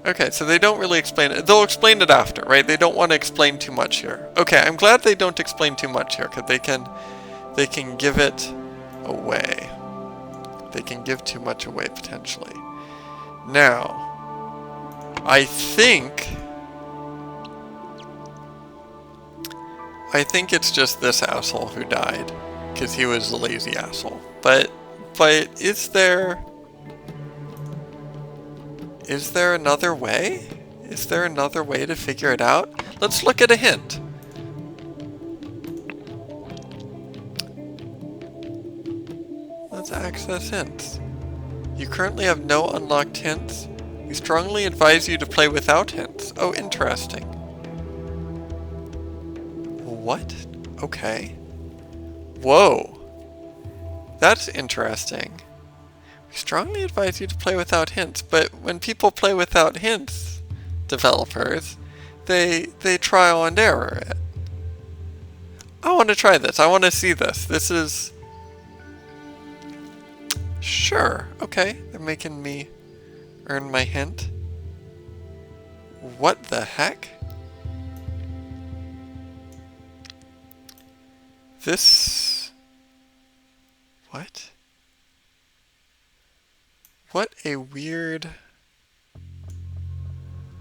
Okay, so they don't really explain it. They'll explain it after, right? They don't want to explain too much here. Okay, I'm glad they don't explain too much here, because they can give it away. They can give too much away, potentially. Now, I think it's just this asshole who died, because he was a lazy asshole. But is there another way? Is there another way to figure it out? Let's look at a hint. Let's access hints. You currently have no unlocked hints. We strongly advise you to play without hints. Oh, interesting. What? Okay. Whoa. That's interesting. We strongly advise you to play without hints, but when people play without hints, developers, they trial and error it. I want to try this. I want to see this. This is... Sure. Okay. They're making me earn my hint. What the heck? This... What? What a weird...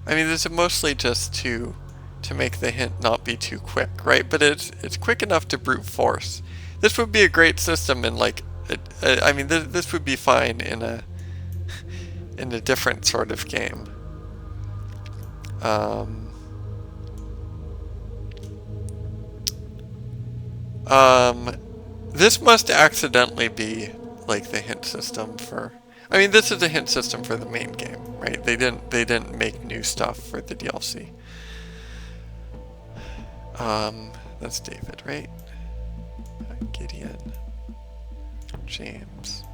I mean, this is mostly just to make the hint not be too quick, right? But it's quick enough to brute force. This would be a great system in like... I mean, this would be fine in a different sort of game. This must accidentally be like the hint system for... I mean, this is a hint system for the main game, right? They didn't make new stuff for the DLC. That's David, right? Gideon. James.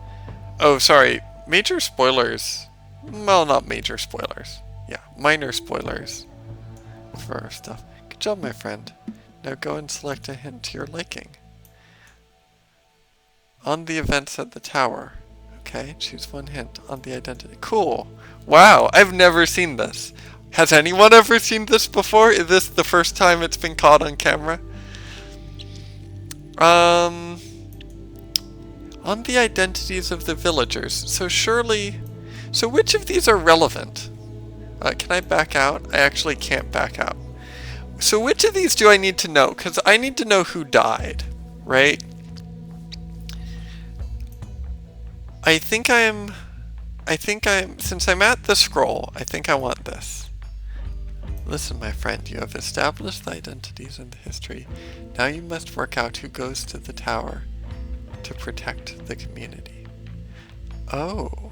Oh, sorry. Major spoilers. Well, not major spoilers. Yeah, minor spoilers for our stuff. Good job, my friend. Now go and select a hint to your liking. On the events at the tower. Okay, choose one hint on the identity. Cool. Wow, I've never seen this. Has anyone ever seen this before? Is this the first time it's been caught on camera? On the identities of the villagers. So surely... So which of these are relevant? Can I back out? I actually can't back out. So which of these do I need to know? Because I need to know who died, right? Since I'm at the scroll, I think I want this. Listen, my friend, you have established the identities and the history. Now you must work out who goes to the tower to protect the community. Oh.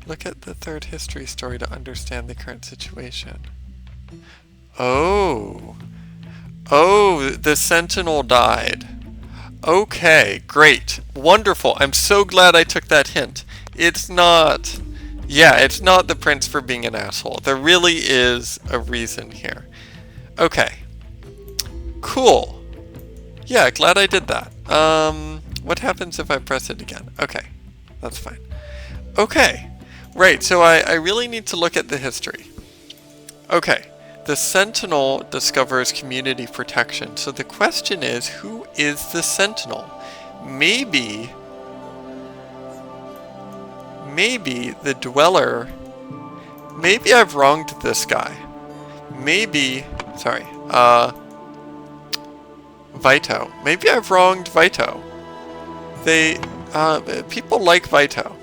Look at the third history story to understand the current situation. Oh. Oh, the sentinel died. Okay, great. Wonderful. I'm so glad I took that hint. It's not... Yeah, it's not the prince for being an asshole. There really is a reason here. Okay. Cool. Yeah, glad I did that. What happens if I press it again? Okay, that's fine. Okay, right, so I really need to look at the history. Okay, the Sentinel discovers community protection. So the question is, who is the Sentinel? Maybe the Dweller, maybe I've wronged this guy. Maybe, sorry, Vito. Maybe I've wronged Vito. People like Vito.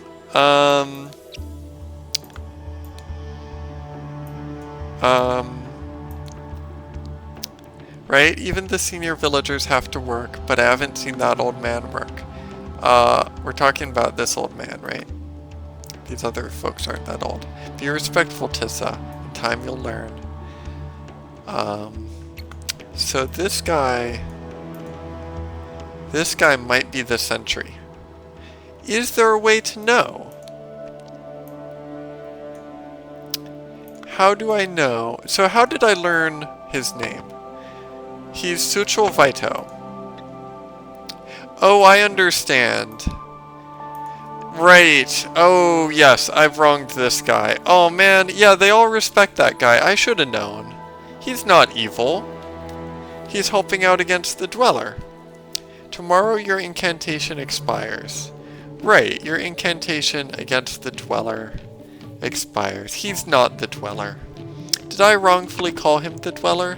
Right? Even the senior villagers have to work, but I haven't seen that old man work. We're talking about this old man, right? These other folks aren't that old. Be respectful, Tissa. In time you'll learn. So this guy might be the sentry. Is there a way to know? How do I know? So how did I learn his name? He's Suchel Vito. Oh, I understand. Right. Oh, yes, I've wronged this guy. Oh, man. Yeah, they all respect that guy. I should have known. He's not evil. He's helping out against the Dweller. Tomorrow your incantation expires. Right, your incantation against the Dweller expires. He's not the Dweller. Did I wrongfully call him the Dweller?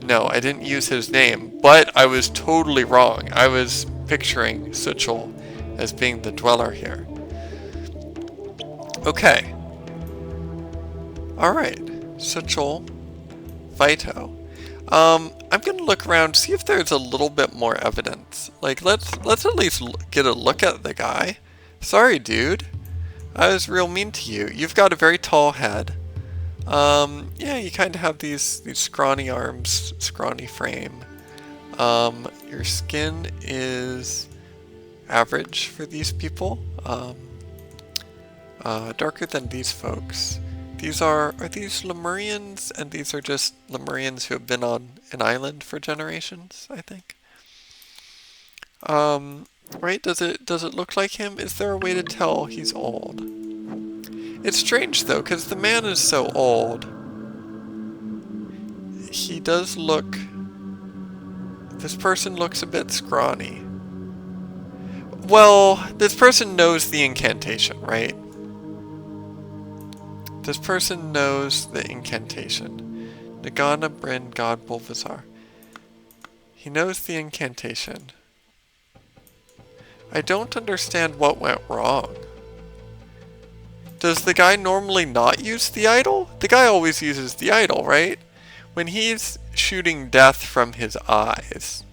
No, I didn't use his name, but I was totally wrong. I was picturing Suchul as being the Dweller here. Okay. Alright. Suchul. Vito. I'm gonna look around, see if there's a little bit more evidence. Like, let's at least get a look at the guy. Sorry, dude. I was real mean to you. You've got a very tall head. Yeah, you kind of have these scrawny arms, scrawny frame. Your skin is average for these people. Darker than these folks. Are these Lemurians? And these are just Lemurians who have been on an island for generations, I think. Right? Does it look like him? Is there a way to tell he's old? It's strange though, because the man is so old. He does look... This person looks a bit scrawny. Well, this person knows the incantation, right? This person knows the incantation. Nagana Bryn God Bulvazar. He knows the incantation. I don't understand what went wrong. Does the guy normally not use the idol? The guy always uses the idol, right? When he's shooting death from his eyes,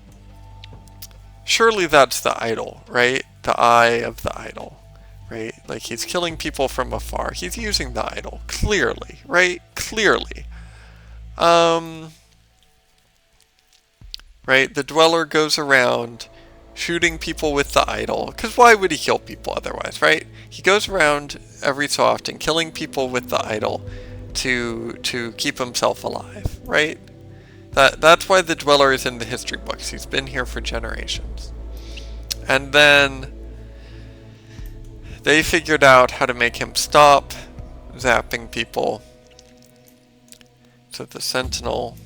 surely that's the idol, right? The eye of the idol. Right? Like, he's killing people from afar. He's using the idol. Clearly. Right? Clearly. Right? The Dweller goes around shooting people with the idol. Because why would he kill people otherwise, right? He goes around every so often killing people with the idol to keep himself alive, right? That's why the Dweller is in the history books. He's been here for generations. And then they figured out how to make him stop zapping people. So the Sentinel,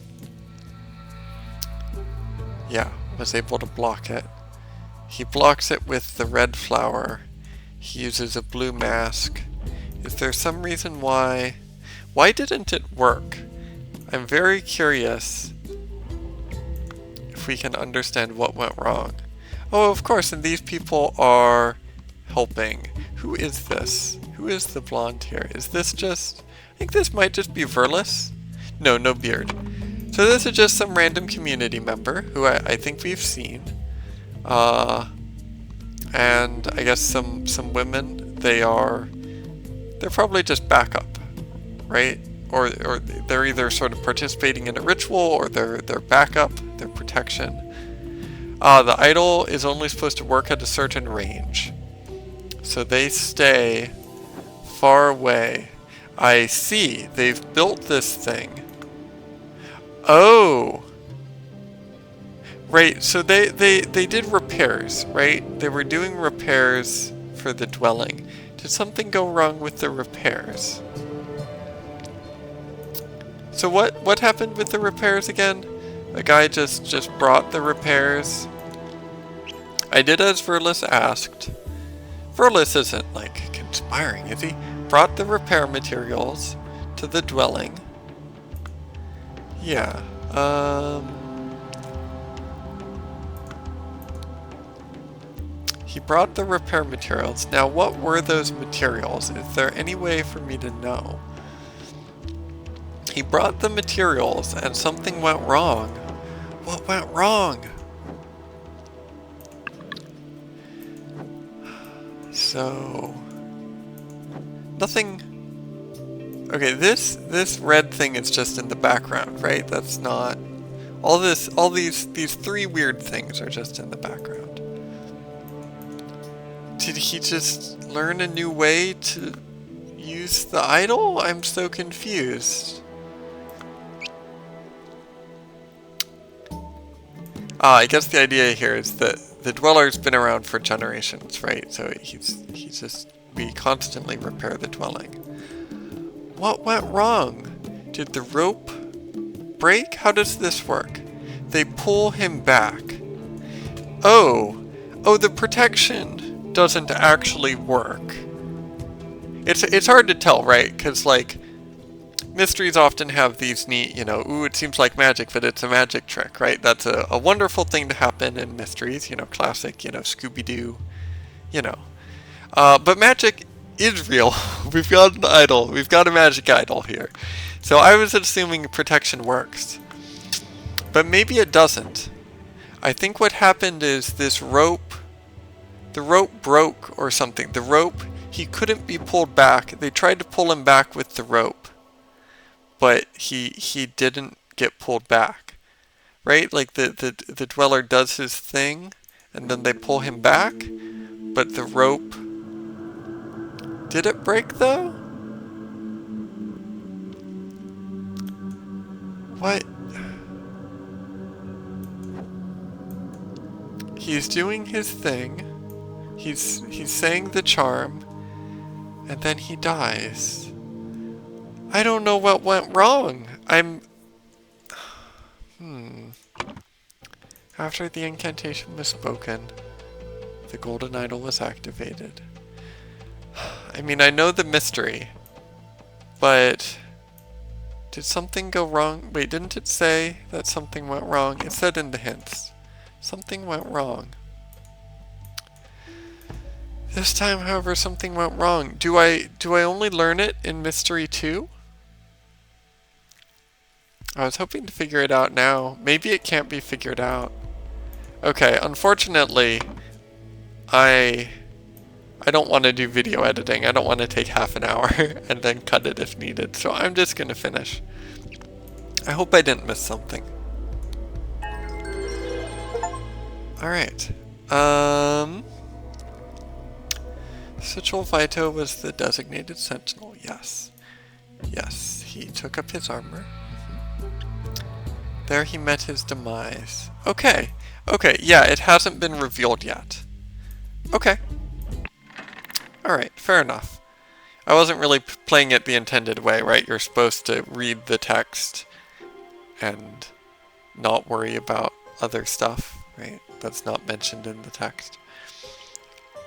yeah, was able to block it. He blocks it with the red flower. He uses a blue mask. Is there some reason why? Why didn't it work? I'm very curious if we can understand what went wrong. Oh, of course, and these people are helping. Who is this? Who is the blonde here? Is this just... I think this might just be Verlis. No, no beard. So this is just some random community member who I think we've seen. And I guess some women, they're probably just backup, right? Or they're either sort of participating in a ritual, or they're backup, they're protection. The idol is only supposed to work at a certain range. So they stay far away. I see. They've built this thing. Oh! Right, so they did repairs, right? They were doing repairs for the dwelling. Did something go wrong with the repairs? So what happened with the repairs again? The guy just brought the repairs. I did as Verlis asked. Verlis isn't, like, conspiring, is he? Brought the repair materials to the dwelling. Yeah, he brought the repair materials. Now, what were those materials? Is there any way for me to know? He brought the materials and something went wrong. What went wrong? So, nothing. Okay, this red thing is just in the background, right? That's not all these three weird things are just in the background. Did he just learn a new way to use the idol? I'm so confused. I guess the idea here is that the Dweller's been around for generations, right? So we constantly repair the dwelling. What went wrong? Did the rope break? How does this work? They pull him back. Oh, the protection doesn't actually work. It's hard to tell, right? Because, like, mysteries often have these neat, ooh, it seems like magic, but it's a magic trick, right? That's a wonderful thing to happen in mysteries, classic, Scooby-Doo, you know. But magic is real. We've got an idol. We've got a magic idol here. So I was assuming protection works. But maybe it doesn't. I think what happened is the rope broke or something. The rope, he couldn't be pulled back. They tried to pull him back with the rope, but he didn't get pulled back, right? Like the dweller does his thing, and then they pull him back, but the rope, did it break though? What? He's doing his thing. He's saying the charm, and then he dies. I don't know what went wrong. After the incantation was spoken, the golden idol was activated. I mean, I know the mystery, but did something go wrong? Wait, didn't it say that something went wrong? It said in the hints. Something went wrong. This time, however, something went wrong. Do I only learn it in Mystery 2? I was hoping to figure it out now. Maybe it can't be figured out. Okay, unfortunately, I don't want to do video editing. I don't want to take half an hour and then cut it if needed. So I'm just going to finish. I hope I didn't miss something. Alright. Sigil Vito was the designated sentinel. Yes. Yes, he took up his armor. There he met his demise. Okay. Okay, yeah, it hasn't been revealed yet. Okay. Alright, fair enough. I wasn't really playing it the intended way, right? You're supposed to read the text and not worry about other stuff, right? That's not mentioned in the text.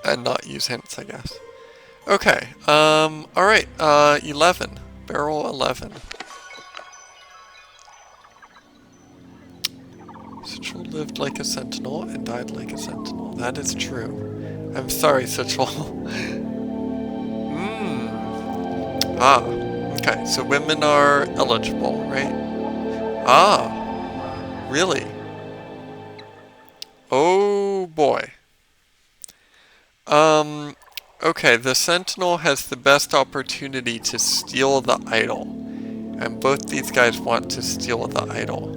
And not use hints, I guess. Okay, alright, 11. Barrel 11. Sigil lived like a sentinel and died like a sentinel. That is true. I'm sorry, Sigil. Ah, okay, so women are eligible, right? Ah, really? Oh boy. Okay, the sentinel has the best opportunity to steal the idol. And both these guys want to steal the idol.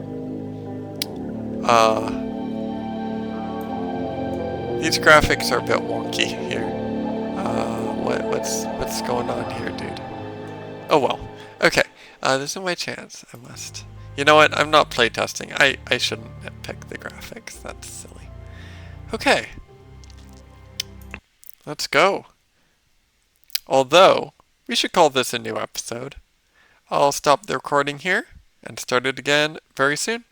These graphics are a bit wonky here. What's going on here, dude? Oh well. Okay. This is my chance. I must. You know what? I'm not playtesting. I shouldn't pick the graphics. That's silly. Okay. Let's go. Although, we should call this a new episode. I'll stop the recording here and start it again very soon.